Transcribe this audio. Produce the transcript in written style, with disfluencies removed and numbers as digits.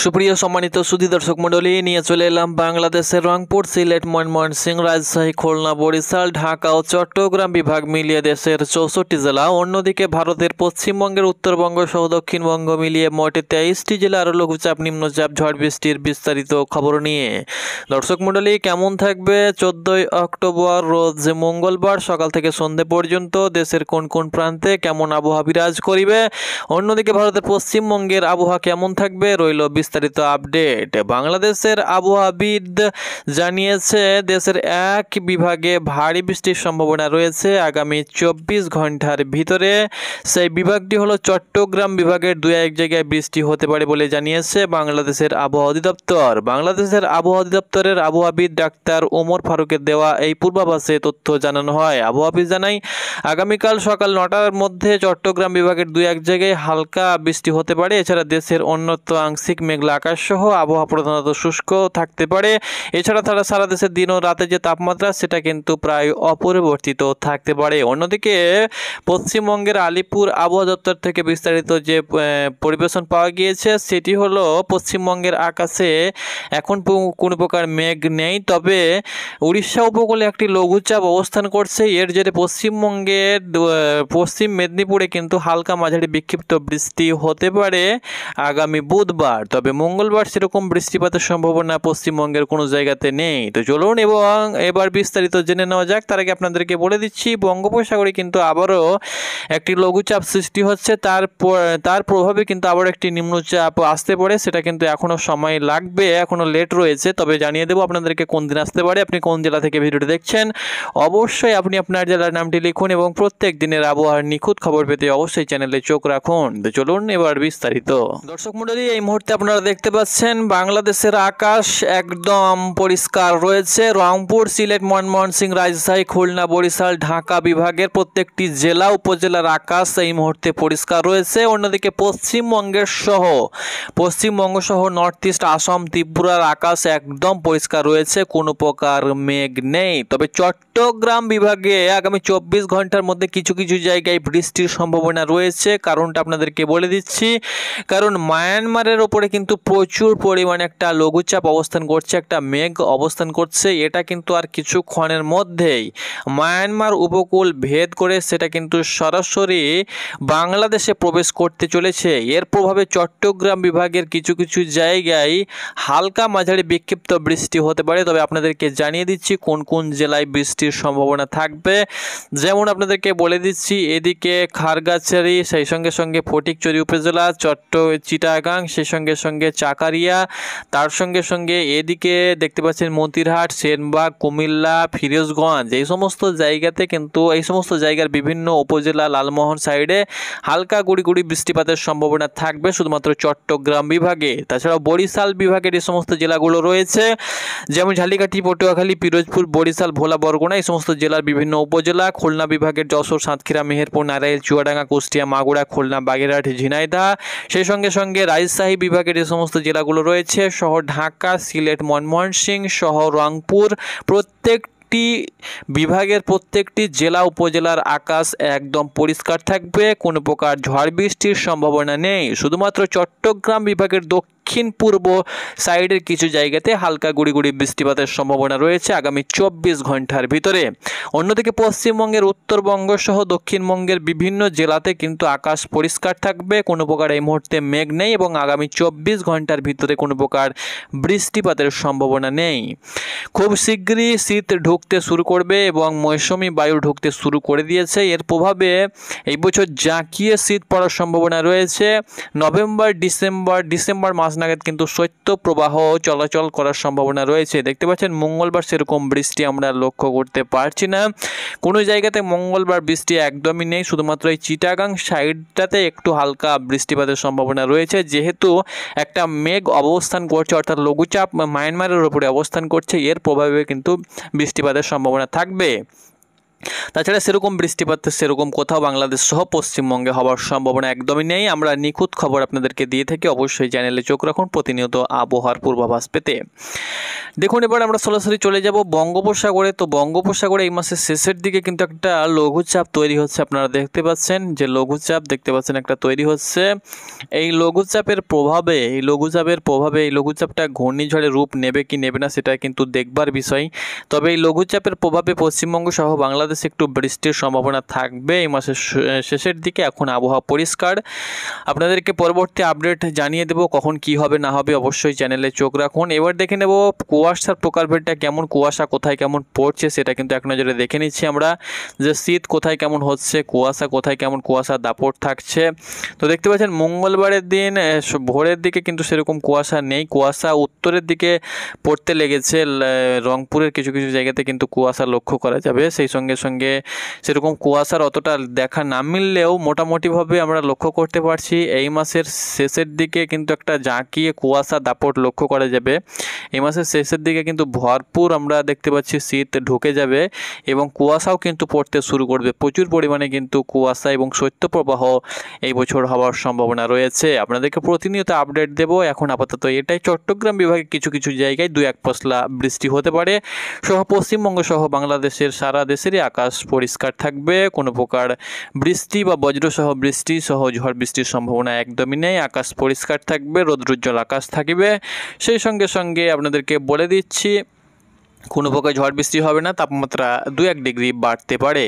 সুপ্রিয় সম্মানিত সুধী দর্শক মণ্ডলী, নিয়ে চলে এলাম বাংলাদেশের রংপুর, সিলেট, ময়মনসিংহ, রাজশাহী, খুলনা, বরিশাল, ঢাকা ও চট্টগ্রাম বিভাগ মিলিয়ে দেশের 64টি জেলা, অন্যদিকে ভারতের পশ্চিমবঙ্গের উত্তরবঙ্গ সহ দক্ষিণবঙ্গ মিলিয়ে মোট 23টি জেলার লঘুচাপ, নিম্নচাপ, ঝড় বৃষ্টির বিস্তারিত খবর নিয়ে। দর্শক মণ্ডলী, কেমন থাকবে 14ই অক্টোবর রোজ মঙ্গলবার সকাল থেকে সন্ধে পর্যন্ত দেশের কোন কোন প্রান্তে কেমন আবহাওয়া বিরাজ করিবে, অন্যদিকে ভারতের পশ্চিমবঙ্গের আবহাওয়া কেমন থাকবে, রইল বিস্তারিত আপডেট। বাংলাদেশের আবহাওয়াবিদ জানিয়েছে দেশের এক বিভাগে ভারী বৃষ্টির সম্ভাবনা রয়েছে আগামী 24 ঘন্টার ভিতরে। সেই বিভাগটি হলো চট্টগ্রাম বিভাগের দুই এক জায়গায় বৃষ্টি হতে পারে বলে জানিয়েছে বাংলাদেশের আবহাওয়া অধিদপ্তর। বাংলাদেশের আবহাওয়া অধিদপ্তরের আবহাওয়াবিদ ডাক্তার ওমর ফারুকের দেওয়া এই পূর্বাভাসে তথ্য জানানো হয়। আবহাওয়াবিদ জানায় আগামীকাল সকাল 9টার মধ্যে চট্টগ্রাম বিভাগের দুই এক জায়গায় হালকা বৃষ্টি হতে পারে। এছাড়া দেশের অন্যত্র আংশিক মেঘলা আকাশ সহ আবহাওয়া প্রধানত শুষ্ক থাকতে পারে। এছাড়া সারা দেশের দিন ও রাতে যে তাপমাত্রা সেটা কিন্তু প্রায় অপরিবর্তিত থাকতে পারে। অন্যদিকে পশ্চিমবঙ্গের আলিপুর আবহাওয়া দপ্তর থেকে বিস্তারিত যে পরিবেশন পাওয়া গিয়েছে সেটি হলো পশ্চিমবঙ্গের আকাশে এখন কোনো প্রকার মেঘ নেই, তবে উড়িষ্যা উপকূলে একটি লঘুচাপ অবস্থান করছে। এর জেরে পশ্চিমবঙ্গের পশ্চিম মেদিনীপুরে কিন্তু হালকা মাঝারি বিক্ষিপ্ত বৃষ্টি হতে পারে আগামী বুধবার, তবে মঙ্গলবার সেরকম বৃষ্টিপাতের সম্ভাবনা পশ্চিমবঙ্গের কোনো জায়গাতে নেই। তো চলুন এবং এবার বিস্তারিত জেনে নেওয়া যাক। তার আগে আপনাদেরকে বলে দিচ্ছি বঙ্গোপসাগরে কিন্তু আবারও একটি লঘুচাপ সৃষ্টি হচ্ছে, তার প্রভাবে কিন্তু আবারও একটি নিম্নচাপ আসতে পারে। সেটা কিন্তু এখনও সময় লাগবে, এখনও লেট রয়েছে, তবে জানিয়ে দেবো আপনাদেরকে কোন দিন আসতে পারে। আপনি কোন জেলা থেকে ভিডিওটি দেখছেন অবশ্যই আপনি আপনার জেলার নামটি লিখুন এবং প্রত্যেক দিনের আবহাওয়ার নিখুঁত খবর পেতে অবশ্যই চ্যানেলে চোখ রাখুন। তো চলুন এবার বিস্তারিত। দর্শক মণ্ডলী, এই মুহূর্তে আপনারা দেখতে পাচ্ছেন বাংলাদেশের আকাশ একদম পরিষ্কার রয়েছে। রংপুর, সিলেট, ময়মনসিংহ, রাজশাহী, খুলনা, বরিশাল, ঢাকা বিভাগের প্রত্যেকটি জেলা উপজেলার আকাশ এই মুহূর্তে পরিষ্কার রয়েছে। অন্যদিকে পশ্চিমবঙ্গ সহ নর্থ ইস্ট, আসাম, ত্রিপুরার আকাশ একদম পরিষ্কার রয়েছে, কোনো প্রকার মেঘ নেই। তবে চট্টগ্রাম বিভাগে আগামী 24 ঘন্টার মধ্যে কিছু কিছু জায়গায় বৃষ্টির সম্ভাবনা রয়েছে। কারণটা আপনাদেরকে বলে দিচ্ছি, কারণ মায়ানমারের ওপরে কিন্তু প্রচুর পরিমাণে একটা লঘুচাপ অবস্থান করছে, একটা মেঘ অবস্থান করছে। এটা কিন্তু আর কিছুক্ষণের মধ্যেই মায়ানমার উপকূল ভেদ করে সেটা কিন্তু সরাসরি বাংলাদেশে প্রবেশ করতে চলেছে। এর প্রভাবে চট্টগ্রাম বিভাগের কিছু কিছু জায়গায় হালকা মাঝারি বিক্ষিপ্ত বৃষ্টি হতে পারে। তবে আপনাদেরকে জানিয়ে দিচ্ছি কোন কোন জেলায় বৃষ্টির সম্ভাবনা থাকবে। যেমন আপনাদেরকে বলে দিচ্ছি, এদিকে খারগাছড়ি, সেই সঙ্গে সঙ্গে ফটিকছড়ি উপজেলা, চিটাগাং, সেই সঙ্গে সঙ্গে চাকারিয়া, তার সঙ্গে সঙ্গে এদিকে দেখতে পাচ্ছেন মতিরহাট, সেনবাগ, কুমিল্লা, ফিরোজগঞ্জ, এই সমস্ত জায়গাতে কিন্তু এই সমস্ত জায়গার বিভিন্ন উপজেলা, লালমোহন সাইডে হালকা গুড়ি গুড়ি বৃষ্টিপাতের সম্ভাবনা থাকবে শুধুমাত্র চট্টগ্রাম বিভাগে। তাছাড়াও বরিশাল বিভাগের এই সমস্ত জেলাগুলো রয়েছে, যেমন ঝালিকাঠি, পটুয়াখালী, পিরোজপুর, বরিশাল, ভোলা, বরগুনা, এই সমস্ত জেলার বিভিন্ন উপজেলা। খুলনা বিভাগের যশোর, সাতক্ষীরা, মেহেরপুর, নারায়ণ, চুয়াডাঙ্গা, কুষ্টিয়া, মাগুরা, খুলনা, বাগেরহাট, ঝিনাইদহ, সেই সঙ্গে সঙ্গে রাজশাহী বিভাগের যে সমস্ত জেলাগুলো রয়েছে সহ ঢাকা, সিলেট, ময়মনসিংহ সহ রংপুর, প্রত্যেকটি বিভাগের প্রত্যেকটি জেলা উপজেলার আকাশ একদম পরিষ্কার থাকবে, কোনো প্রকার ঝড় বৃষ্টির সম্ভাবনা নেই। শুধুমাত্র চট্টগ্রাম বিভাগের দক্ষিণ পূর্ব সাইডের কিছু জায়গাতে হালকা গুড়ি গুড়ি বৃষ্টিপাতের সম্ভাবনা রয়েছে আগামী 24 ঘন্টার ভিতরে। অন্যদিকে পশ্চিমবঙ্গের উত্তরবঙ্গ সহ দক্ষিণবঙ্গের বিভিন্ন জেলাতে কিন্তু আকাশ পরিষ্কার থাকবে, কোনো প্রকার এই মুহূর্তে মেঘ নেই এবং আগামী 24 ঘন্টার ভিতরে কোনো প্রকার বৃষ্টিপাতের সম্ভাবনা নেই। খুব শীঘ্রই শীত ঢুকতে শুরু করবে এবং মৌসুমি বায়ু ঢুকতে শুরু করে দিয়েছে। এর প্রভাবে এই বছর জাঁকিয়ে শীত পড়ার সম্ভাবনা রয়েছে। নভেম্বর, ডিসেম্বর মাস নাগাদ কিন্তু শৈত্যপ্রবাহ চলাচল করার সম্ভাবনা রয়েছে। দেখতে পাচ্ছেন মঙ্গলবার সেরকম বৃষ্টি আমরা লক্ষ্য করতে পারছি না, কোনো জায়গাতে মঙ্গলবার বৃষ্টি একদমই নেই। শুধুমাত্র এই চিটাগাং সাইডটাতে একটু হালকা বৃষ্টিপাতের সম্ভাবনা রয়েছে, যেহেতু একটা মেঘ অবস্থান করছে, অর্থাৎ লঘুচাপ মায়ানমারের উপরে অবস্থান করছে। এর প্রভাবে কিন্তু বৃষ্টিপাতের সম্ভাবনা থাকবে। তাছাড়া সেরকম বৃষ্টিপাতের সেরকম কোথাও বাংলাদেশ সহ পশ্চিমবঙ্গে হওয়ার সম্ভাবনা একদমই নেই। আমরা নিখুঁত খবর আপনাদেরকে দিয়ে থাকি, অবশ্যই চ্যানেলে চোখ রাখুন প্রতিনিয়ত আবহাওয়ার পূর্বাভাস পেতে। দেখুন এবার আমরা সরাসরি চলে যাব বঙ্গোপসাগরে। তো বঙ্গোপসাগরে এই মাসের শেষের দিকে কিন্তু একটা লঘুচাপ তৈরি হচ্ছে, আপনারা দেখতে পাচ্ছেন যে লঘুচাপ দেখতে পাচ্ছেন একটা তৈরি হচ্ছে। এই লঘুচাপের প্রভাবে এই লঘুচাপটা ঘূর্ণিঝড়ের রূপ নেবে কি নেবে না সেটা কিন্তু দেখবার বিষয়। তবে এই লঘুচাপের প্রভাবে পশ্চিমবঙ্গ সহ বাংলাদেশে একটু বৃষ্টির সম্ভাবনা থাকবে এই মাসের শেষের দিকে। এখন আবহাওয়া পরিষ্কার, আপনাদেরকে পরবর্তী আপডেট জানিয়ে দেব কখন কি হবে না হবে, অবশ্যই চ্যানেলে চোখ রাখুন। এবার দেখে নেব কুয়াশার প্রকারভেদটা কেমন, কুয়াশা কোথায় কেমন পড়ছে সেটা কিন্তু এক নজরে দেখে নিচ্ছি আমরা, যে শীত কোথায় কেমন হচ্ছে, কুয়াশা কোথায় কেমন কুয়াশার দাপট থাকছে। তো দেখতে পাচ্ছেন মঙ্গলবারের দিন ভোরের দিকে কিন্তু সেরকম কুয়াশা নেই, কুয়াশা উত্তরের দিকে পড়তে লেগেছে। রংপুরের কিছু কিছু জায়গাতে কিন্তু কুয়াশা লক্ষ্য করা যাবে, সেই সঙ্গে সঙ্গে সেরকম কুয়াশার অতটা দেখা না মিললেও মোটামুটিভাবে আমরা লক্ষ্য করতে পারছি এই মাসের শেষের দিকে কিন্তু একটা জাঁকিয়ে কুয়াশা দাপট লক্ষ্য করা যাবে। এই মাসের শেষের দিকে কিন্তু ভরপুর আমরা দেখতে পাচ্ছি শীত ঢুকে যাবে এবং কুয়াশাও কিন্তু পড়তে শুরু করবে, প্রচুর পরিমাণে কিন্তু কুয়াশা এবং শৈত্যপ্রবাহ এই বছর হওয়ার সম্ভাবনা রয়েছে। আপনাদেরকে প্রতিনিয়ত আপডেট দেব। এখন আপাতত এটাই, চট্টগ্রাম বিভাগে কিছু কিছু জায়গায় 2-1 পশলা বৃষ্টি হতে পারে, সহ পশ্চিমবঙ্গ সহ বাংলাদেশের সারা দেশেরই আকাশ পরিষ্কার থাকবে, কোনো প্রকার বৃষ্টি বা বজ্রসহ বৃষ্টি সহ ঝড় বৃষ্টির সম্ভাবনা একদমই নেই। আকাশ পরিষ্কার থাকবে, রৌদ্রোজ্জ্বল আকাশ থাকবে। সেই সঙ্গে সঙ্গে আপনাদেরকে বলে দিচ্ছি কোনো প্রকার ঝড় বৃষ্টি হবে না, তাপমাত্রা 2-1 ডিগ্রি বাড়তে পারে।